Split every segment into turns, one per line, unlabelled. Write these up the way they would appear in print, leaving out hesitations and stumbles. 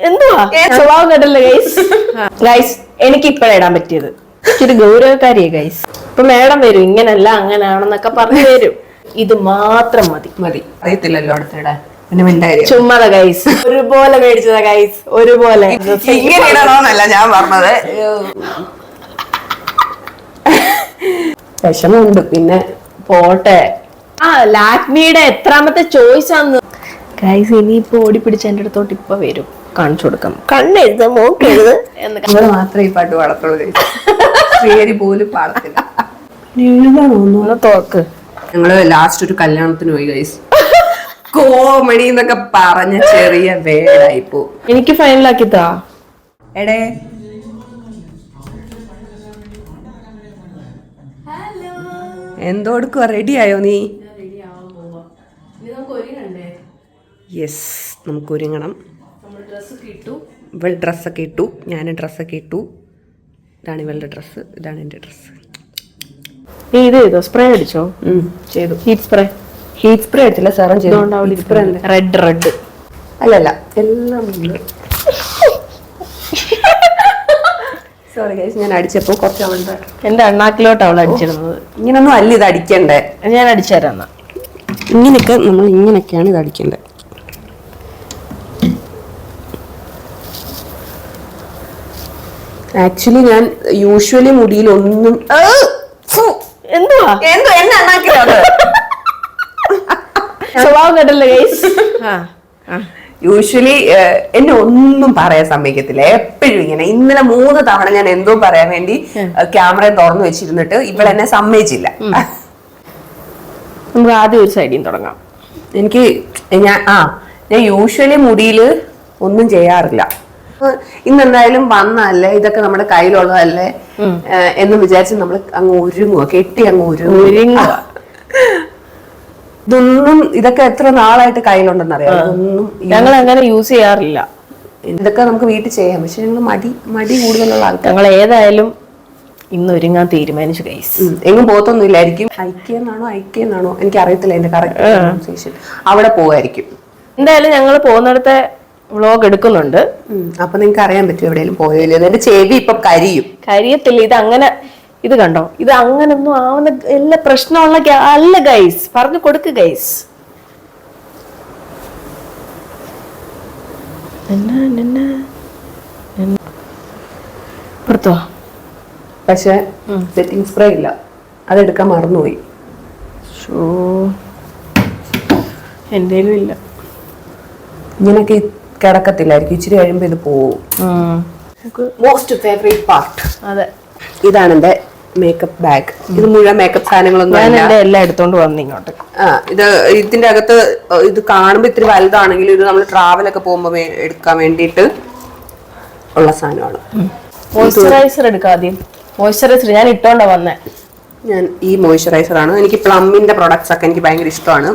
എന്തുവാ സ്വഭാവം കേട്ടല്ലേ guys? Guys എനിക്ക് ഇപ്പഴാ ഇടാൻ പറ്റിയത്. ഇച്ചിരി ഗൗരവക്കാരിയാ ഗൈസ്. ഇപ്പൊ മേഡം വരും, ഇങ്ങനല്ല അങ്ങനെയാണെന്നൊക്കെ പറഞ്ഞു തരും. ഇത് മാത്രം മതി.
മതി, അറിയത്തില്ലല്ലോ അടുത്തിടാൻ.
ചുമ്മാത ഗൈസ്, ഒരുപോലെ മേടിച്ചതാ ഗൈസ്, ഒരുപോലെ.
ഇങ്ങനെ ഇടണോന്നല്ല ഞാൻ പറഞ്ഞത്. വിഷമമുണ്ട്, പിന്നെ പോട്ടെ.
ലാക്മിയുടെ എത്രാമത്തെ ചോയ്സ് ആണ് ഗൈസ്? ഇനിയിപ്പോ ഓടിപ്പിടിച്ച് എന്റെ അടുത്തോട്ട് ഇപ്പൊ വരും, കാണിച്ചു കൊടുക്കാം. കണ്ണെഴുത് മൂക്കെഴുത്
എന്ന് മാത്രമേ ഈ പാട്ട് പാടത്തുള്ളൂ. പേര് പോലും പാടത്തില്ല. എഴുതാണോന്ന് തോക്ക്. ഞങ്ങള് ലാസ്റ്റ് ഒരു കല്യാണത്തിന് പോയി ഗൈസ്. കോമഡി എന്നൊക്കെ പറഞ്ഞ ചെറിയ വേടായിപ്പോ.
എനിക്ക് ഫൈനലാക്കിത്താ
എടേ. എന്തോടുക്കുക? റെഡി ആയോ നീ? യെസ്, നമുക്ക് ഒരുങ്ങണം. ഇവൾ ഡ്രസ്സൊക്കെ ഇട്ടു, ഞാൻ ഡ്രസ്സൊക്കെ ഇട്ടു. ഇതാണ് ഇവളുടെ ഡ്രസ്സ്, ഇതാണ് എൻ്റെ ഡ്രസ്സ്.
നീ ഇത് ചെയ്തോ? സ്പ്രേ അടിച്ചോ?
ചെയ്തു.
Heat spray.
ഹീറ്റ് സ്പ്രേ അടിച്ചില്ല, സാറും ചെയ്തു.
റെഡ്
അല്ലല്ല, എല്ലാം സോറി ഗൈസ്, ഞാൻ അടിച്ചപ്പോ കുറച്ച് അവളുടെ
എന്റെ അണ്ണാക്കിലോട്ട് അവൾ അടിച്ചിരുന്നത്.
ഇങ്ങനൊന്നും അല്ല ഇത് അടിക്കണ്ടേ.
ഞാൻ അടിച്ചുതരാം.
ഇങ്ങനെയൊക്കെ നമ്മൾ ഇങ്ങനെയൊക്കെയാണ് ഇത് അടിക്കേണ്ടത്. ആക്ച്വലി ഞാൻ യൂഷ്വലി മുടിയിൽ ഒന്നും
എന്തുവാ സ്വഭാവം കേട്ടല്ലേ ഗൈസ്?
യൂഷ്വലി എന്നെ ഒന്നും പറയാൻ സമ്മതിക്കത്തില്ല. എപ്പോഴും ഇങ്ങനെ. ഇന്നലെ 3 തവണ ഞാൻ എന്തോ പറയാൻ വേണ്ടി ക്യാമറ തുറന്നു വെച്ചിരുന്നിട്ട് ഇവളെന്നെ സമ്മതിച്ചില്ല.
നമുക്ക് ആദ്യം ഒരു സൈഡിൽ തുടങ്ങാം.
എനിക്ക് ഞാൻ യൂഷ്വലി മുടിയിൽ ഒന്നും ചെയ്യാറില്ല. ഇന്നെന്തായാലും വന്നല്ലേ, ഇതൊക്കെ നമ്മുടെ കയ്യിലുള്ളതല്ലേ എന്ന് വിചാരിച്ച് നമ്മൾ അങ്ങ് ഒരുങ്ങുക, കെട്ടി അങ്ങ് ഒരുങ്ങുക. ഇതൊന്നും ഇതൊക്കെ എത്ര നാളായിട്ട് കയ്യിലുണ്ടെന്ന് അറിയാം. ഇതൊന്നും
ഞങ്ങൾ അങ്ങനെ യൂസ് ചെയ്യാറില്ല.
ഇതൊക്കെ നമുക്ക് വീട്ടിൽ ചെയ്യാം, പക്ഷെ ഞങ്ങൾ മടി കൂടുതലുള്ള ആൾക്കാർ.
ഞങ്ങൾ ഏതായാലും ഇന്ന് ഒരുങ്ങാൻ തീരുമാനിച്ചു ഗൈസ്.
എങ്ങും പോത്തൊന്നുമില്ലായിരിക്കും. ഐക്യെന്നാണോ എനിക്ക് അറിയത്തില്ല അതിന്റെ കറക്റ്റ് പ്രൊനൗൺസിയേഷൻ. അവിടെ പോവായിരിക്കും
എന്തായാലും. ഞങ്ങൾ പോകുന്നിടത്തെ വ്ലോഗ് എടുക്കുന്നുണ്ട്.
അപ്പൊ നിങ്ങൾക്ക് അറിയാൻ പറ്റും എവിടെയെങ്കിലും പോയല്ലോ. എന്റെ ചെവി ഇപ്പൊ
കരിയത്തില്ല. ഇത് അങ്ങനെ, ഇത് കണ്ടോ, ഇത് അങ്ങനൊന്നും ആവുന്ന എല്ലാ പ്രശ്നമുള്ള അല്ല ഗൈസ്. പറഞ്ഞു കൊടുക്ക് ഗൈസ്. പുറത്തോ?
പക്ഷെ സെറ്റിംഗ് സ്പ്രേ ഇല്ല, അതെടുക്കാൻ മറന്നുപോയി.
എന്തേലും ഇല്ല.
ഇങ്ങനൊക്കെ കിടക്കത്തില്ലായിരിക്കും, ഇച്ചിരി കഴിയുമ്പോ ഇത് പോവും. Most favourite part.
അതെ,
ഇതാണ് എന്റെ മേക്കപ്പ് ബാഗ്. ഇത് മുഴുവൻ മേക്കപ്പ് സാധനങ്ങളൊന്നും
എല്ലാം എടുത്തോണ്ട് വന്നു ഇങ്ങോട്ട്.
ഇതിന്റെ അകത്ത് ഇത് കാണുമ്പോ ഇത്തിരി വലുതാണെങ്കിലും ഇത് നമ്മൾ ട്രാവലൊക്കെ പോകുമ്പോ എടുക്കാൻ വേണ്ടിട്ട് ഉള്ള സാധനമാണ്.
മോയ്സ്ചറൈസർ എടുക്കാം ആദ്യം. മോയ്സ്ചറൈസർ ഞാൻ ഇട്ടോണ്ടാ വന്നേ.
ഞാൻ ഈ മോയ്സ്ചറൈസർ ആണ്. എനിക്ക് പ്ലമ്മിന്റെ പ്രൊഡക്ട്സ് ഒക്കെ എനിക്ക് ഭയങ്കര ഇഷ്ടമാണ്.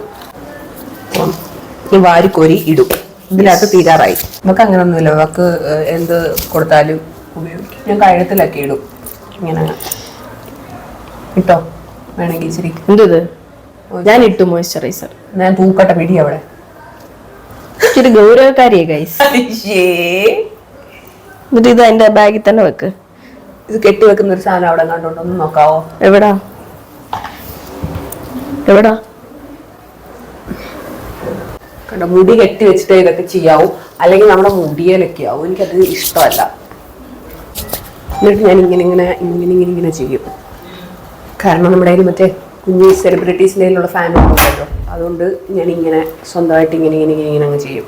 വാരിക്കോരി ഇടും. ഇതിനകത്ത് തീരാറായി. നമുക്ക് അങ്ങനൊന്നുമില്ല, നമുക്ക് എന്ത് കൊടുത്താലും ഉപയോഗിക്കും. ഞാൻ കഴുത്തിലൊക്കെ ഇടും. ഇങ്ങനെ ഇട്ടോ വേണമെങ്കിൽ ഇച്ചിരി.
എന്തത്? ഞാൻ ഇട്ടു മോയ്സ്ചറൈസർ.
ഞാൻ പൂക്കട്ട പിടി അവിടെ.
ഇച്ചിരി ഗൗരവക്കാരിയാ ഗൈസ്. എന്നിട്ട് ഇത് അതിന്റെ ബാഗിൽ തന്നെ വെക്ക്.
ഇത് കെട്ടി വെക്കുന്ന ഒരു സാധനം അവിടെ കണ്ടോണ്ടൊന്ന് നോക്കാവോ?
എവിടാ?
കണ്ടോ, മുടി കെട്ടി വെച്ചിട്ട് ഇതൊക്കെ ചെയ്യാവൂ, അല്ലെങ്കിൽ നമ്മുടെ മുടിയിലൊക്കെ ആവും. എനിക്കത് ഇഷ്ടമല്ല. എന്നിട്ട് ഞാൻ ഇങ്ങനെ ചെയ്യും. കാരണം നമ്മുടെ കയ്യിൽ മറ്റേ കുഞ്ഞു സെലിബ്രിറ്റീസിൻ്റെ കയ്യിലുള്ള ഫാനുണ്ടല്ലോ, അതുകൊണ്ട് ഞാൻ ഇങ്ങനെ സ്വന്തമായിട്ട് ഇങ്ങനെ അങ്ങ് ചെയ്യും.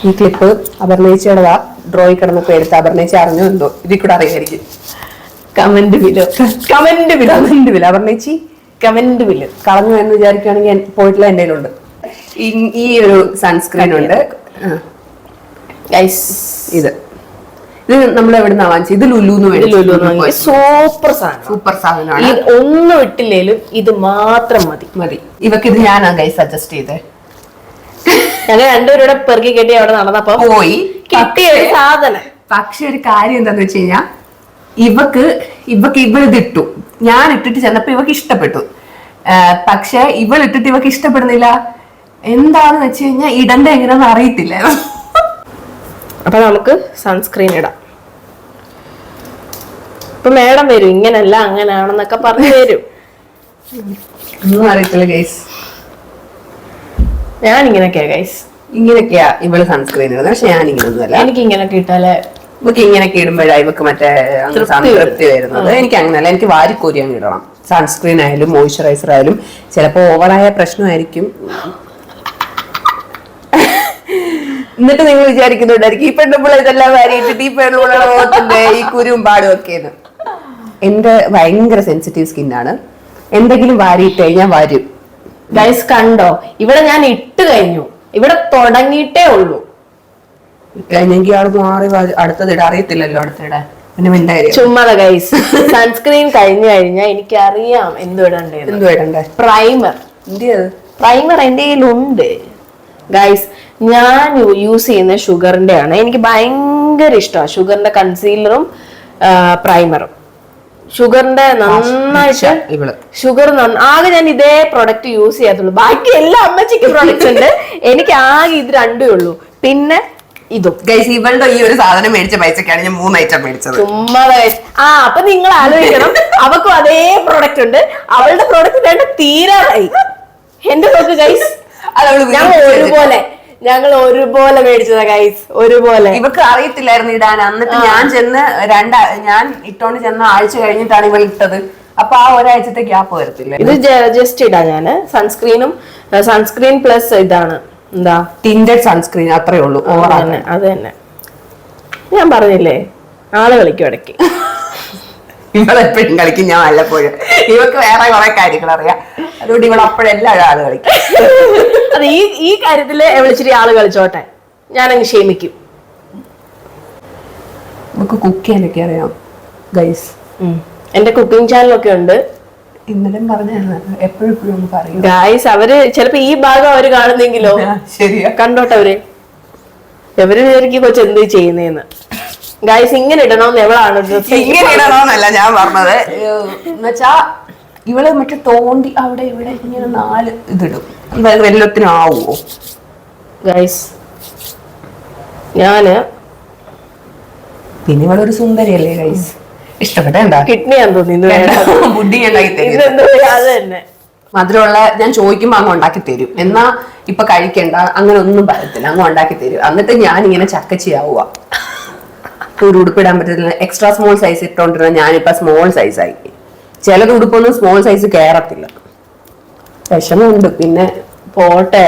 ഈ ക്ലിപ്പ് അപർണേച്ചിയുടേതാ. ഡ്രോയിൽ കിടന്നൊക്കെ എടുത്ത് അപർണേച്ചി അറിഞ്ഞോ എന്തോ, ഇതിൽ കൂടെ അറിയായിരിക്കും. കമന്റ് ബിലോ അപർണേച്ചി കമന്റ് ബില്ല് കളഞ്ഞു എന്ന് വിചാരിക്കുകയാണെങ്കിൽ പോയിട്ടില്ല. എൻ്റെ കയ്യിലുണ്ട് ഈ ഒരു സൺസ്ക്രീൻ ഉണ്ട്. ഇത് നമ്മൾ എവിടുന്നാ വാങ്ങിച്ചത്? ഇത് ലുലുന്ന്
സൂപ്പർ
സാധനമാണ്.
ഒന്നും ഇട്ടില്ലേലും ഇത് മാത്രം മതി.
ഇവക്ക് ഇത് ഞാനാ ഗൈസ് സജസ്റ്റ് ചെയ്തേ.
ഞങ്ങൾ രണ്ടുപേരുടെ പെറുക്കി കെട്ടി അവിടെ നടന്നപ്പോ
പോയി
കിട്ടിയ ഒരു സാധനം.
പക്ഷെ ഒരു കാര്യം എന്താന്ന് വെച്ച് കഴിഞ്ഞാൽ ഇവക്ക് ഇവളിതിട്ടു. ഞാൻ ഇട്ടിട്ട് ചെന്നപ്പോ ഇവക്ക് ഇഷ്ടപ്പെട്ടു. പക്ഷെ ഇവളിട്ടിട്ട് ഇവക്ക് ഇഷ്ടപ്പെടുന്നില്ല. എന്താന്ന് വെച്ച് കഴിഞ്ഞാൽ ഇടണ്ട എങ്ങനെയാന്ന് അറിയത്തില്ല.
അപ്പൊ നമുക്ക് സൺസ്ക്രീൻ ഇടാം. ഇപ്പൊ മേഡം വരും ഇങ്ങനല്ല അങ്ങനെയാണെന്നൊക്കെ പറഞ്ഞു തരും.
ഒന്നും അറിയത്തില്ല ഗൈസ്.
ഞാൻ ഇങ്ങനെയൊക്കെയാ ഗൈസ്,
ഇങ്ങനെയൊക്കെയാ ഇവള് സൺസ്ക്രീൻ ഇടുന്നത്. പക്ഷെ ഞാൻ ഇങ്ങനൊന്നുമല്ല.
എനിക്ക് ഇങ്ങനെയൊക്കെ ഇട്ടാലേ
ഇവക്ക് ഇങ്ങനെയൊക്കെ ഇടുമ്പോഴാണ് ഇവക്ക് മറ്റേ സംതൃപ്തി വരുന്നത്. എനിക്ക് അങ്ങനെയല്ല, എനിക്ക് വാരിക്കോരി അങ്ങ് ഇടണം. സൺസ്ക്രീൻ ആയാലും മോയ്സ്ചറൈസർ ആയാലും. ചിലപ്പോ ഓവറായ പ്രശ്നമായിരിക്കും. എന്നിട്ട് നിങ്ങൾ വിചാരിക്കുന്നുണ്ടായിരിക്കും ഈ പെണ്ണുമ്പോൾ ഇതെല്ലാം വാരിയിട്ടിട്ട് ഈ പെണ്ണുമ്പോഴാണ് ഓത്തിന്റെ ഈ കുരുവും പാടും ഒക്കെയെന്ന്. എന്റെ ഭയങ്കര സെൻസിറ്റീവ് സ്കിന്നാണ്. എന്തെങ്കിലും വാരിയിട്ട് കഴിഞ്ഞാൽ വരും.
ഗൈസ് കണ്ടോ, ഇവിടെ ഞാൻ ഇട്ട് കഴിഞ്ഞു, ഇവിടെ തുടങ്ങിയിട്ടേ ഉള്ളൂ.
കഴിഞ്ഞെങ്കിൽ ആള് മാറി അടുത്തത് ഇടാൻ അറിയത്തില്ലല്ലോ. അടുത്തിടാൻ പിന്നെ മിണ്ടായിരിക്കും.
ചുമ്മാ ഗൈസ്, സൺസ്ക്രീൻ കഴിഞ്ഞു കഴിഞ്ഞാൽ എനിക്ക് അറിയാം എന്ത് ഇടണ്ടേ. പ്രൈമർ എന്റെ കയ്യിലുണ്ട് ഗൈസ്. ഞാൻ യൂസ് ചെയ്യുന്ന ഷുഗറിന്റെ ആണ്. എനിക്ക് ഭയങ്കര ഇഷ്ടമാണ് ഷുഗറിന്റെ കൺസീലറും പ്രൈമറും. ഷുഗറിന്റെ നന്നായിട്ട് ഷുഗർ ആകെ ഞാൻ ഇതേ പ്രൊഡക്റ്റ് യൂസ് ചെയ്യാത്തുള്ളൂ. ബാക്കി എല്ലാ അമ്മച്ചിക്ക് പ്രൊഡക്ട്സ് ഉണ്ട്, എനിക്ക് ആകെ ഇത് രണ്ടേ ഉള്ളൂ. പിന്നെ ഇതും
ഗൈസ്, ഇവളുടെ ഈ ഒരു സാധനം മേടിച്ച പൈസക്കാണ് ഞാൻ 3 ഐറ്റം മേടിച്ചത്.
ചുമ്മാ അപ്പൊ നിങ്ങൾ ആലോചിക്കണം, അവക്കും അതേ പ്രൊഡക്റ്റ് ഉണ്ട്. അവളുടെ പ്രൊഡക്റ്റ് രണ്ട് തീരാറായി. എന്റെ നോക്ക് ഗൈസ്, ഞങ്ങൾ ഒരുപോലെ മേടിച്ചതാ ഗൈസ്, ഒരുപോലെ.
ഇവക്ക് അറിയത്തില്ലായിരുന്നു ഇടാൻ. എന്നിട്ട് ഞാൻ ഇട്ടോണ്ട് ചെന്ന ആഴ്ച കഴിഞ്ഞിട്ടാണ് ഇവൾ ഇട്ടത്. അപ്പൊ ആ ഒരാഴ്ചത്തെ ഗ്യാപ്പ് വരത്തില്ല.
ഇത് ജസ്റ്റ് ഇടാ ഞാന് സൺസ്ക്രീൻ പ്ലസ് ഇതാണ് എന്താ
ടിൻഡഡ് സൺസ്ക്രീൻ, അത്രേ ഉള്ളൂ.
അത് തന്നെ ഞാൻ പറഞ്ഞില്ലേ, ആള് കളിക്കും ഇടയ്ക്ക്.
ഇവളെപ്പോഴും കളിക്കും, ഞാൻ വല്ലപ്പോഴും. ഇവക്ക് വേറെ കുറെ കാര്യങ്ങൾ അറിയാം, അതുകൊണ്ട് ഇവളപ്പോഴെല്ലാം ആള് കളിക്കും.
അത് ഈ കാര്യത്തില് വിളിച്ചിട്ട് ആള് കളിച്ചോട്ടെ, ഞാനങ്ങ് ക്ഷമിക്കും.
നമുക്ക് കുക്ക് ചെയ്യാനൊക്കെ അറിയാം ഗൈസ്.
എന്റെ കുക്കിംഗ് ചാനലൊക്കെ ഉണ്ട്.
ഇന്നലെ പറഞ്ഞാണ് എപ്പോഴും പറയും
ഗൈസ്. അവര് ചിലപ്പോ ഈ ഭാഗം അവര് കാണുന്നെങ്കിലോ.
ശരിയാ,
കണ്ടോട്ടെ. എവര് വിചാരിക്കും കൊച്ചു എന്ത് ചെയ്യുന്നേന്ന്. ഗൈസ്, ഇങ്ങനെ ഇടണോന്ന് എവളാണ്
ഇങ്ങനെ ഇടണോന്നല്ല ഞാൻ പറഞ്ഞത്. എന്നുവെച്ചാ ഇവള് മറ്റേ തോണ്ടി അവിടെ ഇവിടെ ഇങ്ങനെ 4 ഇതിടും. വെല്ലത്തിനും ആവുമോ
ഗൈസ്? ഞാന്
പിന്നെ ഇവളൊരു സുന്ദരിയല്ലേ ഗൈസ്. ഇഷ്ടപ്പെട്ട
കിഡ്നിയാന്ന് തോന്നി.
ബുദ്ധി ഉണ്ടാക്കി
തരും.
മധുരമുള്ള ഞാൻ ചോദിക്കുമ്പോ അങ്ങ് ഉണ്ടാക്കി തരും. എന്നാ ഇപ്പൊ കഴിക്കണ്ട അങ്ങനെ ഒന്നും പറയത്തില്ല, അങ്ങ് ഉണ്ടാക്കി തരും. എന്നിട്ട് ഞാൻ ഇങ്ങനെ ചക്കച്ചിയാവുക. ഒരു ഉടുപ്പിടാൻ പറ്റത്തില്ല. എക്സ്ട്രാ സ്മോൾ സൈസ് ഇട്ടോണ്ടിരുന്ന ഞാനിപ്പോ സ്മോൾ സൈസായി. ചിലത് ഉടുപ്പൊന്നും സ്മോൾ സൈസ് കയറത്തില്ല. വിഷമമുണ്ട്. പിന്നെ
പോട്ടെ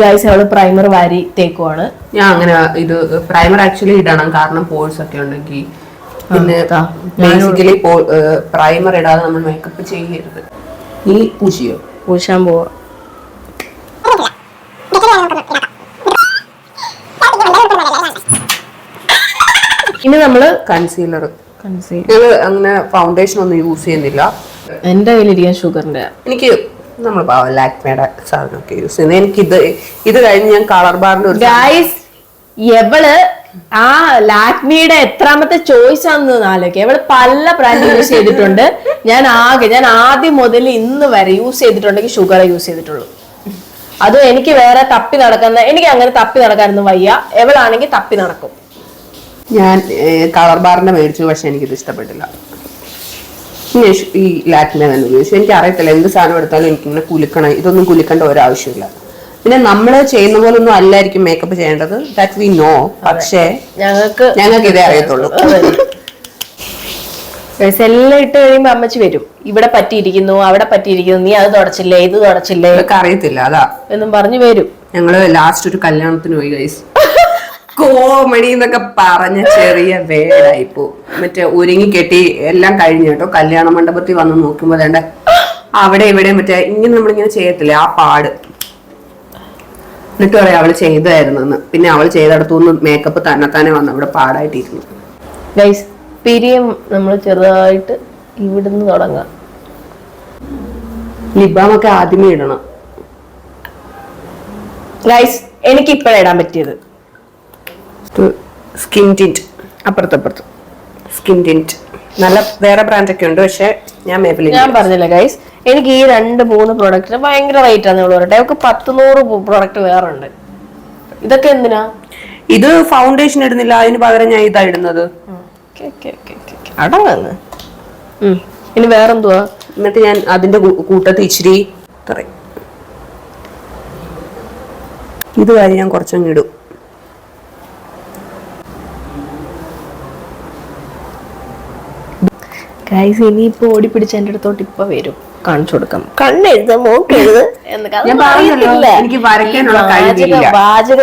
ഗൈസ്. അവള് പ്രൈമർ വാരി തേക്കുവാണ്.
ഞാൻ അങ്ങനെ ഇത് പ്രൈമർ ആക്ച്വലി ഇടണം, കാരണം പോൾസ് ഒക്കെ ഉണ്ടെങ്കിൽ. പിന്നെ ബേസിക്കലി പ്രൈമർ ഇടാതെ നമ്മൾ മേക്കപ്പ് ചെയ്യരുത്. ഈ പൂശാൻ പോവാ. ഇനി നമ്മള് കൺസീലർ അങ്ങനെ ഫൗണ്ടേഷൻ ഒന്നും യൂസ് ചെയ്യുന്നില്ല.
എന്റെ കയ്യിലിരിക്കാൻ ഷുഗറിന്റെ.
എനിക്ക് നമ്മൾ ലാക്മേയുടെ സാധനമൊക്കെ യൂസ് ചെയ്യുന്നത്. എനിക്ക് ഇത് കഴിഞ്ഞ് ഞാൻ കളർ ബാറിന്റെ
ഗൈസ്, എവള് ആ ലാക്മിയുടെ എത്രാമത്തെ ചോയ്സ് ആണെന്ന് ആലോചിക്കുക. എവള് പല ബ്രാൻഡ് യൂസ് ചെയ്തിട്ടുണ്ട്. ഞാൻ ആദ്യം മുതൽ ഇന്ന് വരെ യൂസ് ചെയ്തിട്ടുണ്ടെങ്കിൽ ഷുഗർ യൂസ് ചെയ്തിട്ടുള്ളൂ. അതും എനിക്ക് വേറെ എനിക്ക് അങ്ങനെ തപ്പി നടക്കാനൊന്നും വയ്യ. എവളാണെങ്കിൽ തപ്പി നടക്കും.
ഞാൻ കളർ ബാറിന്റെ മേടിച്ചു, പക്ഷെ എനിക്കിത് ഇഷ്ടപ്പെട്ടില്ല. ഈ ലാക്മേ തന്നെ ഉപയോഗിച്ചു. എനിക്ക് അറിയത്തില്ല, എന്ത് സാധനം എടുത്താലും എനിക്കിങ്ങനെ കുലുക്കണം. ഇതൊന്നും കുലുക്കേണ്ട ഒരാവശ്യമില്ല. പിന്നെ നമ്മൾ ചെയ്യുന്ന പോലെ ഒന്നും അല്ലായിരിക്കും മേക്കപ്പ് ചെയ്യേണ്ടത്, ദാറ്റ് വി നോ. പക്ഷേ ഞങ്ങൾക്ക് ഇതേ അറിയത്തുള്ളൂ.
എല്ലാം ഇട്ട് കഴിയുമ്പോ അമ്മച്ചി വരും, ഇവിടെ പറ്റിയിരിക്കുന്നു അവിടെ പറ്റിയിരിക്കുന്നു, നീ അത് തുടച്ചില്ലേ ഇത് തുടച്ചില്ലേ,
ഇതൊക്കെ അറിയത്തില്ല അതാ
എന്നും പറഞ്ഞു വരും.
ഞങ്ങള് ലാസ്റ്റ് ഒരു കല്യാണത്തിന് പോയി ഗൈസ്. കോമഡി എന്നൊക്കെ പറഞ്ഞ ചെറിയ വേടായിപ്പോ. മറ്റേ ഒരുങ്ങി കെട്ടി എല്ലാം കഴിഞ്ഞു കേട്ടോ. കല്യാണ മണ്ഡപത്തിൽ വന്ന് നോക്കുമ്പോ വേണ്ട അവിടെ ഇവിടെ മറ്റേ ഇങ്ങനെ നമ്മളിങ്ങനെ ചെയ്യത്തില്ലേ ആ പാട്. എന്നിട്ട് പറയാം അവള് ചെയ്തായിരുന്നെന്ന്. പിന്നെ അവള് ചെയ്തെടുത്തുനിന്ന് മേക്കപ്പ് തന്നെ വന്ന് അവിടെ പാടായിട്ടിരുന്നു.
ഗൈസ്, പിരിയം നമ്മൾ ചെറുതായിട്ട് ഇവിടുന്ന് തുടങ്ങാം.
ലിബാമൊക്കെ ആദ്യമേ ഇടണം
ഗൈസ്. എനിക്ക് ഇപ്പഴിടാൻ പറ്റിയത്
സ്കിൻ ടിന്റ്. സ്കിൻ ടിന്റ് നല്ല വേറെ ബ്രാൻഡൊക്കെ ഉണ്ട്, പക്ഷെ ഞാൻ പറഞ്ഞില്ല ഗൈസ്,
എനിക്ക് ഈ 2-3 പ്രൊഡക്റ്റിന് ഭയങ്കര റേറ്റ് ആണ് ഇവിടെ പറയട്ടെ. അവർക്ക് 10-100 പ്രൊഡക്റ്റ് വേറെ ഉണ്ട്. ഇതൊക്കെ എന്തിനാ?
ഇത് ഫൗണ്ടേഷൻ ഇടുന്നില്ല, അതിന് പകരം ഞാൻ ഇതാ ഇടുന്നത്.
അടങ്ങ്. ഇനി വേറെന്തുവാ?
എന്നിട്ട് ഞാൻ അതിന്റെ കൂട്ടത്തിൽ ഇച്ചിരി ഇത് കാര്യം ഞാൻ കുറച്ചങ്ങ് ഇടും.
ഗൈസ് ഇനിയിപ്പോ ഓടി പിടിച്ച് എന്റെ അടുത്തോട്ട് ഇപ്പൊ വരും, കാണിച്ചു കൊടുക്കാം. കണ്ണെഴുത മൂക്കെഴുത്
എനിക്ക് വരയ്ക്കാനുള്ള കഴിവില്ല.
വാചക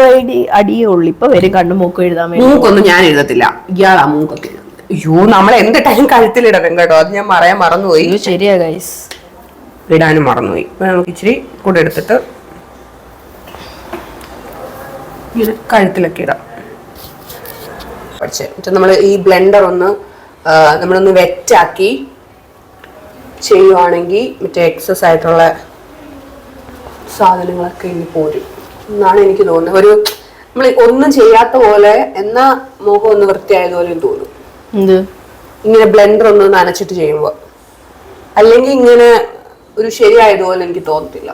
അടിയേ ഉള്ളു. ഇപ്പൊ വരും കണ്ണു മൂക്കും എഴുതാൻ വേണ്ടി.
മൂക്കൊന്നും ഞാൻ എഴുതത്തില്ല, ഇയാളാ മൂക്കൊക്കെ. അയ്യോ, നമ്മൾ എന്ത് ടൈം കഴുത്തിലിടണം കേട്ടോ, അത് ഞാൻ പറയാൻ മറന്നുപോയി.
ശരിയാ ഗൈസ്,
ഇടാനും മറന്നുപോയി. നമുക്ക് ഇച്ചിരി കൂടെ എടുത്തിട്ട് ഇങ്ങനെ കഴുത്തിലൊക്കെ ഇടാം. പക്ഷേ നമ്മൾ ഈ ബ്ലെൻഡർ നമ്മളൊന്ന് വെറ്റാക്കി ചെയ്യുവാണെങ്കിൽ മറ്റേ എക്സസ് ആയിട്ടുള്ള സാധനങ്ങളൊക്കെ ഇനി പോരും എന്നാണ് എനിക്ക് തോന്നുന്നത്. നമ്മൾ ഒന്നും ചെയ്യാത്ത പോലെ എന്നാ മുഖം ഒന്ന് വൃത്തിയായതുപോലെ തോന്നും ഇങ്ങനെ ബ്ലെൻഡർ ഒന്ന് നനച്ചിട്ട് ചെയ്യുമ്പോൾ. അല്ലെങ്കിൽ ഇങ്ങനെ ഒരു ശരിയായതുപോലെ എനിക്ക് തോന്നത്തില്ല.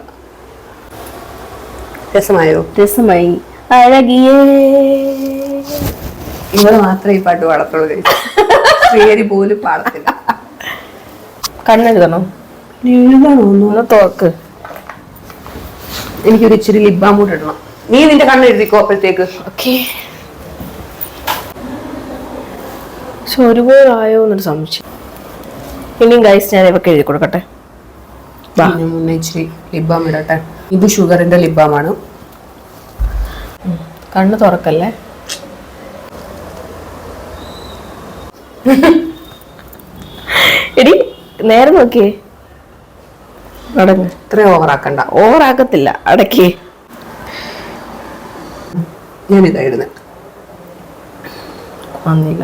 രസമായോ?
രസമായി. അഴകിയേ.
ഇവിടെ മാത്രമേ ഈ പാട്ട് പാടത്തുള്ളൂ, ശ്രീഹരി പോലും പാടത്തില്ല.
കണ്ണെഴുതണോ? എഴുതാണോ? തോക്ക്.
എനിക്കൊരു ഇച്ചിരി ലിപ് ബാം കൂടെ ഇടണം. നീ നിന്റെ കണ്ണെഴുതിക്കോ അപ്പോഴത്തേക്ക്.
ഓക്കെ. പക്ഷെ ഒരുപോലെ ആയോ എന്നൊരു സംശയം. ഇനിയും ഗൈസ് ഞാൻ ഇവർക്ക് എഴുതി കൊടുക്കട്ടെ.
മുന്നേ ഇച്ചിരി ലിപ് ബാം ഇടട്ടെ. ഇത് ഷുഗറിന്റെ ലിപ് ബാം ആണ്.
കണ്ണ് തുറക്കല്ലേ. എടി നേരെ നോക്കിയേ. അടങ്ങ്.
ഇത്രയും ഓവറാക്കണ്ട.
ഓവറാക്കത്തില്ല, അടക്കേ.
ഞാനിതാ ഇടുന്നത്.
വന്നില്ല.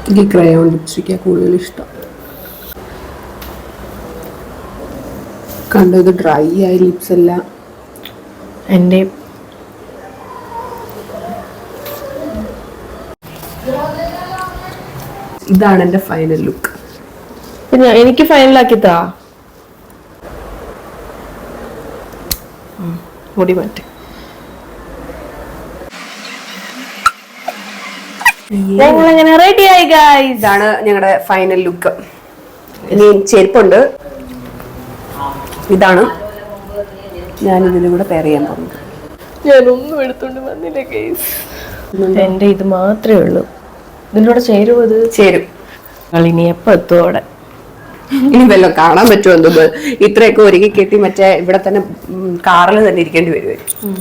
എനിക്ക് ക്രയോൺ ലിപ്സ്റ്റിക്കാണ് കൂടുതൽ ഇഷ്ടം. കണ്ടത് ഡ്രൈ ആയ ലിപ്സ് അല്ല
എൻ്റെ.
ഇതാണ് എൻ്റെ ഫൈനൽ ലുക്ക്.
പിന്നെ എനിക്ക് ഫൈനലാക്കിത്താ. മുടി മാറ്റി. ഞങ്ങളങ്ങനെ റെഡി ആയി ഗൈസ്.
ഇതാണ് ഞങ്ങളുടെ ഫൈനൽ ലുക്ക്. ഇനി ചെരുപ്പുണ്ട്. ഇതാണ് ഞാൻ ഇതിലും കൂടെ പെയർ ചെയ്യാൻ പോകുന്നത്.
ഞാനൊന്നും എടുത്തോണ്ട് വന്നില്ല ഗൈസ്. എന്റെ ഇത് മാത്രമേ ഉള്ളൂ. ഇതിലൂടെ ചേരും. അത്
ചേരും.
ഇനി എപ്പോ എത്തും അവിടെ?
ഇനി വല്ലതും കാണാൻ പറ്റുമോ? ഇത്രയൊക്കെ ഒരുക്കി കെട്ടി മറ്റേ ഇവിടെ തന്നെ കാറിൽ തന്നെ ഇരിക്കേണ്ടി വരുമായിരിക്കും.